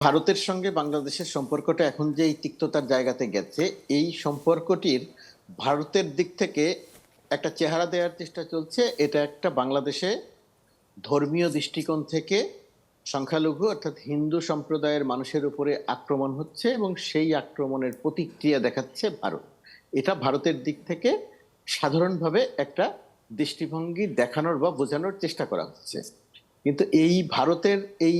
ভারতের সঙ্গে বাংলাদেশের সম্পর্কটা এখন যে এই তিক্ততার জায়গাতে গেছে, এই সম্পর্কটির ভারতের দিক থেকে একটা চেহারা দেওয়ার চেষ্টা চলছে। এটা একটা বাংলাদেশে ধর্মীয় দৃষ্টিকোণ থেকে সংখ্যালঘু অর্থাৎ হিন্দু সম্প্রদায়ের মানুষের উপরে আক্রমণ হচ্ছে এবং সেই আক্রমণের প্রতিক্রিয়া দেখাচ্ছে ভারত। এটা ভারতের দিক থেকে সাধারণভাবে একটা দৃষ্টিভঙ্গি দেখানোর বা বোঝানোর চেষ্টা করা হচ্ছে। কিন্তু এই ভারতের এই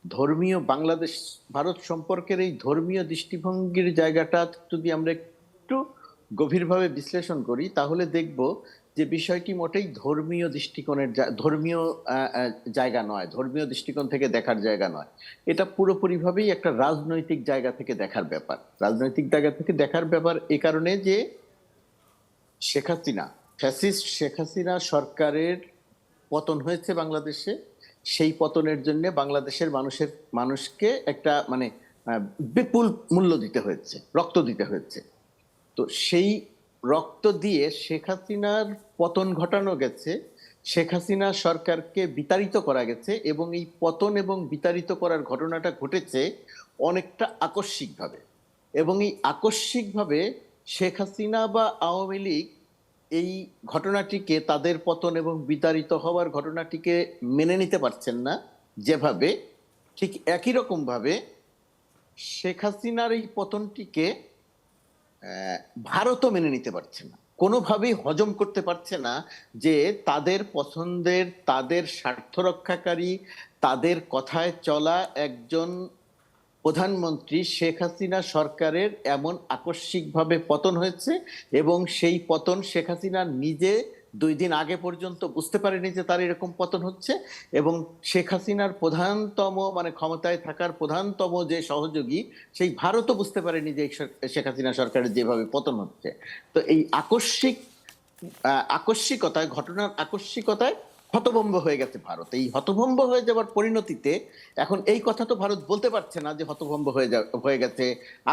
ধর্মীয় বাংলাদেশ ভারত সম্পর্কের এই ধর্মীয় দৃষ্টিভঙ্গির জায়গাটা যদি আমরা একটু গভীরভাবে বিশ্লেষণ করি, তাহলে দেখব যে বিষয়টি মোটেই ধর্মীয় দৃষ্টিকোণের ধর্মীয় জায়গা নয়, ধর্মীয় দৃষ্টিকোণ থেকে দেখার জায়গা নয়। এটা পুরোপুরিভাবেই একটা রাজনৈতিক জায়গা থেকে দেখার ব্যাপার। রাজনৈতিক জায়গা থেকে দেখার ব্যাপার এ কারণে যে শেখ হাসিনা, ফ্যাসিস্ট শেখ হাসিনা সরকারের পতন হয়েছে বাংলাদেশে। সেই পতনের জন্য বাংলাদেশের মানুষকে একটা বিপুল মূল্য দিতে হয়েছে, রক্ত দিতে হয়েছে। তো সেই রক্ত দিয়ে শেখ হাসিনার পতন ঘটানো গেছে, শেখ হাসিনা সরকারকে বিতাড়িত করা গেছে এবং এই পতন এবং বিতাড়িত করার ঘটনাটা ঘটেছে অনেকটা আকস্মিকভাবে। এবং এই আকস্মিকভাবে শেখ হাসিনা বা আওয়ামী লীগ এই ঘটনাটিকে, তাদের পতন এবং বিতাড়িত হওয়ার ঘটনাটিকে মেনে নিতে পারছেন না যেভাবে, ঠিক একই রকম ভাবে শেখ হাসিনার এই পতনটিকে ভারতও মেনে নিতে পারছে না, কোনোভাবেই হজম করতে পারছে না যে তাদের পছন্দের, তাদের স্বার্থ রক্ষাকারী, তাদের কথায় চলা একজন প্রধানমন্ত্রী শেখ হাসিনা সরকারের এমন আকস্মিকভাবে পতন হয়েছে। এবং সেই পতন শেখ হাসিনা নিজে 2 দিন আগে পর্যন্ত বুঝতে পারেনি যে তার এরকম পতন হচ্ছে। এবং শেখ হাসিনার প্রধানতম ক্ষমতায় থাকার প্রধানতম যে সহযোগী, সেই ভারতও বুঝতে পারেনি যে শেখ হাসিনা সরকারের যেভাবে পতন হচ্ছে। তো এই আকস্মিকতায়, ঘটনার আকস্মিকতায় হতভম্ব হয়ে গেছে ভারত। এই হতভম্ব হয়ে যাওয়ার পরিণতিতে এখন এই কথা তো ভারত বলতে পারছে না যে হতভম্ব হয়ে গেছে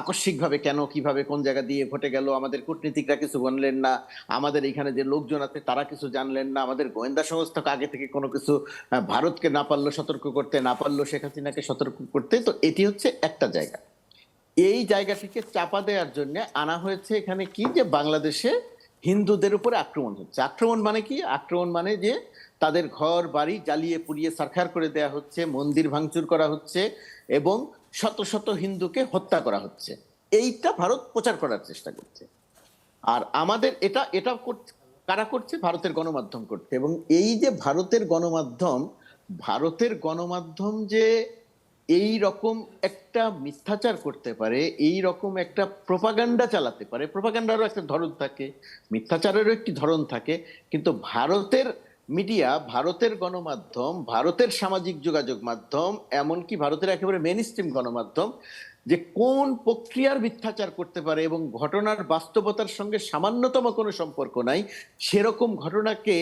আকস্মিকভাবে, কেন, কিভাবে, কোন জায়গা দিয়ে ঘটে গেল, আমাদের কূটনীতিকরা কিছু বললেন না, আমাদের এখানে যে লোকজন আছে তারা কিছু জানলেন না, আমাদের গোয়েন্দা সংস্থা আগে থেকে কোনো কিছু ভারতকে না পারলো সতর্ক করতে, না পারলো শেখ হাসিনাকে সতর্ক করতে। তো এটি হচ্ছে একটা জায়গা। এই জায়গাটিকে চাপা দেওয়ার জন্য আনা হয়েছে এখানে কি, যে বাংলাদেশে হিন্দুদের উপরে আক্রমণ হচ্ছে। আক্রমণ মানে কি? আক্রমণ মানে যে তাদের ঘর বাড়ি জ্বালিয়ে পুড়িয়ে ছারখার করে দেয়া হচ্ছে, মন্দির ভাঙচুর করা হচ্ছে এবং শত শত হিন্দুকে হত্যা করা হচ্ছে। এইটা ভারত প্রচার করার চেষ্টা করছে। আর আমাদের এটা এটা কারা করছে? ভারতের গণমাধ্যম করছে। এবং এই যে ভারতের গণমাধ্যম যে এই রকম একটা মিথ্যাচার করতে পারে, এই রকম একটা প্রোপাগান্ডা চালাতে পারে, প্রোপাগান্ডারও একটা ধরন থাকে, মিথ্যাচারেরও একটি ধরন থাকে। কিন্তু ভারতের মিডিয়া, ভারতের গণমাধ্যম, ভারতের সামাজিক যোগাযোগ মাধ্যম, এমনকি ভারতের একেবারে মেইন স্ট্রিম গণমাধ্যম যে কোন প্রক্রিয়ার মিথ্যাচার করতে পারে এবং ঘটনার বাস্তবতার সঙ্গে সামান্যতম কোনো সম্পর্ক নাই, সেরকম ঘটনাকে,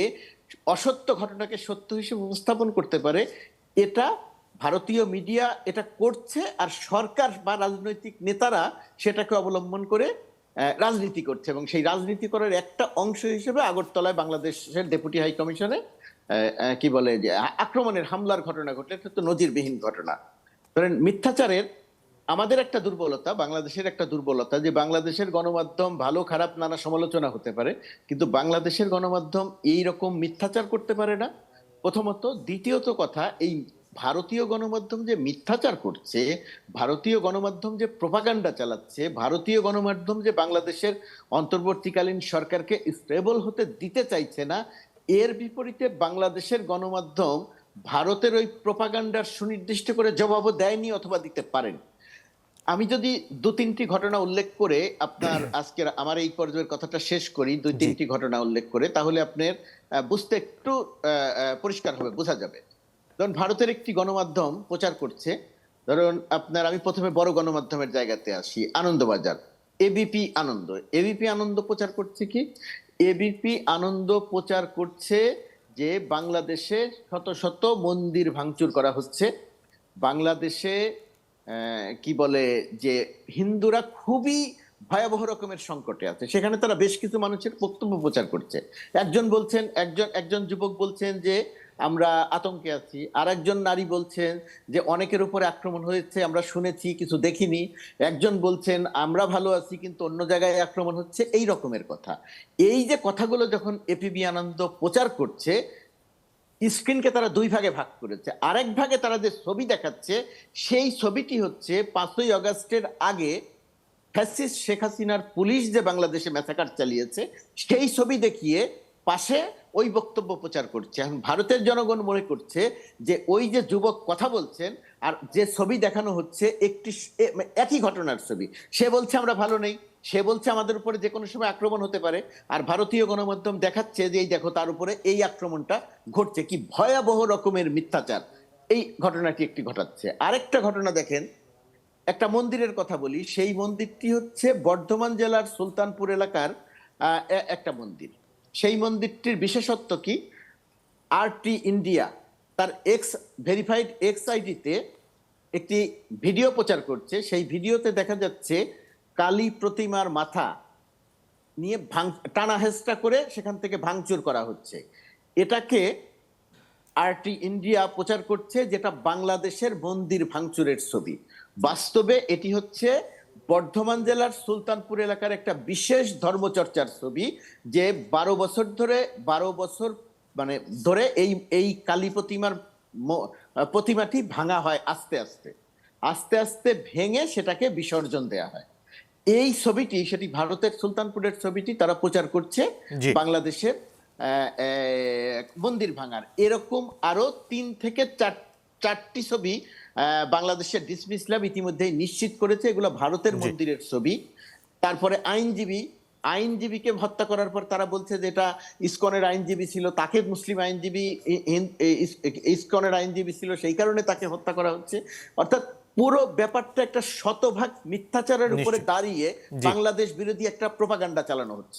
অসত্য ঘটনাকে সত্য হিসেবে উপস্থাপন করতে পারে, এটা ভারতীয় মিডিয়া এটা করছে। আর সরকার বা রাজনৈতিক নেতারা সেটাকে অবলম্বন করে রাজনীতি করছে। এবং সেই রাজনীতি করার একটা অংশ হিসেবে আগরতলায় বাংলাদেশের ডেপুটি হাই কমিশনে কি বলে যে আক্রমণের, হামলার ঘটনা ঘটলে, এটা তো নজিরবিহীন ঘটনা। ধরেন মিথ্যাচারের আমাদের একটা দুর্বলতা, বাংলাদেশের একটা দুর্বলতা, যে বাংলাদেশের গণমাধ্যম ভালো খারাপ নানা সমালোচনা হতে পারে, কিন্তু বাংলাদেশের গণমাধ্যম এই রকম মিথ্যাচার করতে পারে না, প্রথমত। দ্বিতীয়ত কথা, এই ভারতীয় গণমাধ্যম যে মিথ্যাচার করছে, ভারতীয় গণমাধ্যম যে প্রোপাগান্ডা চালাচ্ছে, ভারতীয় গণমাধ্যম যে বাংলাদেশের অন্তর্বর্তীকালীন সরকারকে স্টেবল হতে দিতে চাইছে না, এর বিপরীতে বাংলাদেশের গণমাধ্যম ভারতের ওই প্রোপাগান্ডার সুনির্দিষ্ট করে জবাবও দেয়নি অথবা দিতে পারেন। আমি যদি 2-3টি ঘটনা উল্লেখ করে আপনার আজকের আমার এই পর্যায়ের কথাটা শেষ করি, 2-3টি ঘটনা উল্লেখ করে, তাহলে আপনার বুঝতে একটু পরিষ্কার হবে, বোঝা যাবে। ধরুন ভারতের একটি গণমাধ্যম প্রচার করছে, ধরুন আমি প্রথমে বড় গণমাধ্যমের জায়গাতে আসি, আনন্দবাজার, এবিপি আনন্দ। এবিপি আনন্দ প্রচার করছে কি? এবিপি আনন্দ প্রচার করছে যে বাংলাদেশে শত শত মন্দির ভাঙচুর করা হচ্ছে, বাংলাদেশে কি বলে যে হিন্দুরা খুবই ভয়াবহ রকমের সংকটে আছে। সেখানে তারা বেশ কিছু মানুষের বক্তব্য প্রচার করছে। একজন যুবক বলছেন যে আমরা আতঙ্কে আছি, আরেকজন নারী বলছেন যে অনেকের উপরে আক্রমণ হয়েছে, আমরা শুনেছি কিছু দেখিনি, একজন বলছেন আমরা ভালো আছি কিন্তু অন্য জায়গায় আক্রমণ হচ্ছে, এই রকমের কথা। এই যে কথাগুলো যখন এপিবি আনন্দ প্রচার করছে, স্ক্রিনকে তারা দুই ভাগে ভাগ করেছে। আরেক ভাগে তারা যে ছবি দেখাচ্ছে, সেই ছবিটি হচ্ছে 5ই আগস্টের আগে ফ্যাসিস্ট শেখ হাসিনার পুলিশ যে বাংলাদেশে ম্যাসাকার চালিয়েছে, সেই ছবি দেখিয়ে পাশে ওই বক্তব্য প্রচার করছে। এখন ভারতের জনগণ মনে করছে যে ওই যে যুবক কথা বলছেন আর যে ছবি দেখানো হচ্ছে একই ঘটনার ছবি। সে বলছে আমরা ভালো নেই, সে বলছে আমাদের উপরে যে কোনো সময় আক্রমণ হতে পারে, আর ভারতীয় গণমাধ্যম দেখাচ্ছে যে এই দেখো তার উপরে এই আক্রমণটা ঘটছে। কি ভয়াবহ রকমের মিথ্যাচার এই ঘটনাটি একটি ঘটাচ্ছে। আরেকটা ঘটনা দেখেন, একটা মন্দিরের কথা বলি, সেই মন্দিরটি হচ্ছে বর্ধমান জেলার সুলতানপুর এলাকার একটা মন্দির। সেই মন্দিরটির বিশেষত্ব কি, আরটি ইন্ডিয়া তার এক্স ভেরিফাইড এক্স আইডিতে একটি ভিডিও প্রচার করছে। সেই ভিডিওতে দেখা যাচ্ছে কালী প্রতিমার মাথা নিয়ে টানা হেঁচড়া করে সেখান থেকে ভাঙচুর করা হচ্ছে। এটাকে আরটি ইন্ডিয়া প্রচার করছে যেটা বাংলাদেশের মন্দির ভাঙচুরের ছবি। বাস্তবে এটি হচ্ছে বর্ধমান জেলার সুলতানপুর এলাকার একটা বিশেষ ধর্মচর্চার ছবি, যে 12 বছর মানে ধরে এই এই কালী প্রতিমাটি ভাঙা হয় আস্তে আস্তে আস্তে আস্তে ভেঙে সেটাকে বিসর্জন দেয়া হয়। এই ছবিটি, সেটি ভারতের সুলতানপুরের ছবিটি তারা প্রচার করছে বাংলাদেশের মন্দির ভাঙার। এরকম আরো 3 থেকে 4টি ছবি বাংলাদেশের ডিসমিস ল্যাব ইতিমধ্যেই নিশ্চিত করেছে এগুলো ভারতের মন্দিরের ছবি। তারপরে আইনজীবীকে হত্যা করার পর তারা বলছে যে এটা ইসকনের আইনজীবী ছিল, তাকে মুসলিম আইনজীবী, ইসকনের আইনজীবী ছিল, সেই কারণে তাকে হত্যা করা হচ্ছে। অর্থাৎ পুরো ব্যাপারটা একটা শতভাগ মিথ্যাচারের উপরে দাঁড়িয়ে বাংলাদেশ বিরোধী একটা প্রোপাগান্ডা চালানো হচ্ছে।